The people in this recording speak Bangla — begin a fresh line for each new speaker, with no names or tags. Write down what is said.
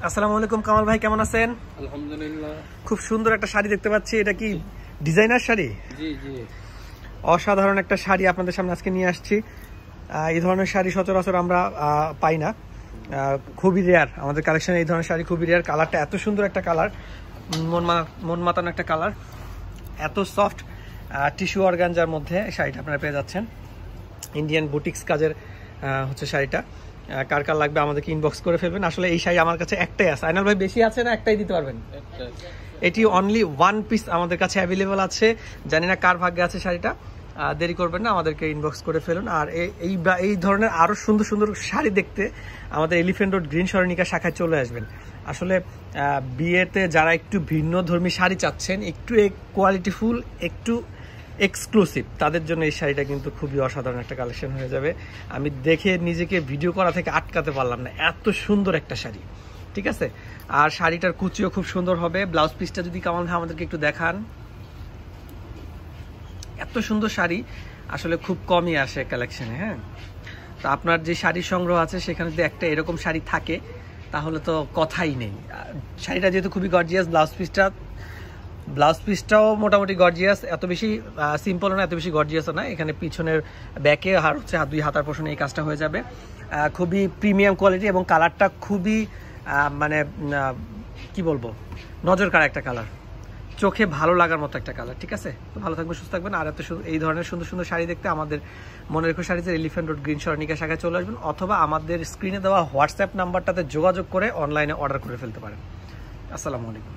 আসসালামু আলাইকুম কামাল ভাই, কেমন আছেন?
আলহামদুলিল্লাহ।
খুব সুন্দর একটা শাড়ি দেখতে পাচ্ছি, এটা কি ডিজাইনার শাড়ি?
জি জি,
অসাধারণ একটা শাড়ি আপনাদের সামনে আজকে নিয়ে আসছি। এই ধরনের শাড়ি সচরাচর আমরা পাই না, খুবই রেয়ার আমাদের কালেকশনে। এই ধরনের শাড়ি খুবই রেয়ার। কালারটা এত সুন্দর একটা কালার, মন মাতানো একটা কালার, এত সফট টিস্যু অর্গানজার মধ্যে শাড়িটা আপনারা পেয়ে যাচ্ছেন। ইন্ডিয়ান বুটিক্স কাজের হচ্ছে শাড়িটা। কার কার লাগবে আমাদেরকে ইনবক্স করে ফেলবেন। আসলে এই শাড়ি আমার কাছে একটাই আছে। আইনাল ভাই, বেশি আছে না একটাই দিতে পারবেন? এটি অনলি ওয়ান পিস আমাদের কাছে অ্যাভেলেবল আছে। জানি না কার ভাগ্যে আছে শাড়িটা। দেরি করবেন না, আমাদেরকে ইনবক্স করে ফেলুন। আর এই ধরনের আরও সুন্দর সুন্দর শাড়ি দেখতে আমাদের এলিফ্যান্ট রোড গ্রিন সরণিকা শাখায় চলে আসবেন। আসলে বিয়েতে যারা একটু ভিন্ন ধর্মী শাড়ি চাচ্ছেন, একটু কোয়ালিটিফুল, একটু এক্সক্লুসিভ, তাদের জন্য এই শাড়িটা কিন্তু খুবই অসাধারণ একটা কালেকশন হয়ে যাবে। আমি দেখে নিজেকে ভিডিও করা থেকে আটকাতে পারলাম না, এত সুন্দর একটা শাড়ি। ঠিক আছে, আর শাড়িটার কুচিও খুব সুন্দর হবে। ব্লাউজ পিসটা যদি কামাল ভাই আমাদেরকে একটু দেখান। এত সুন্দর শাড়ি আসলে খুব কমই আসে কালেকশনে। হ্যাঁ, তো আপনার যে শাড়ি সংগ্রহ আছে সেখানে যদি একটা এরকম শাড়ি থাকে তাহলে তো কথাই নেই। শাড়িটা যেহেতু খুবই গর্জিয়াস, ব্লাউজ পিসটাও মোটামুটি গর্জিয়াস, এত বেশি সিম্পলও না, এত বেশি গর্জিয়াসও না। এখানে পিছনের ব্যাকে আর হচ্ছে দুই হাতার পোর্শনে এই কাজটা হয়ে যাবে। খুবই প্রিমিয়াম কোয়ালিটি এবং কালারটা খুবই মানে কি বলবো, নজর কাড়া একটা কালার, চোখে ভালো লাগার মতো একটা কালার। ঠিক আছে, তো ভালো থাকবেন, সুস্থ থাকবেন। আর এই ধরনের সুন্দর সুন্দর শাড়ি দেখতে আমাদের মনে রেখো শাড়িতে এলিফ্যান্ট রোড গ্রিন সরণিকা শাখায় চলে আসবেন, অথবা আমাদের স্ক্রিনে দেওয়া হোয়াটসঅ্যাপ নাম্বারটাতে যোগাযোগ করে অনলাইনে অর্ডার করে ফেলতে পারেন। আসসালামু আলাইকুম।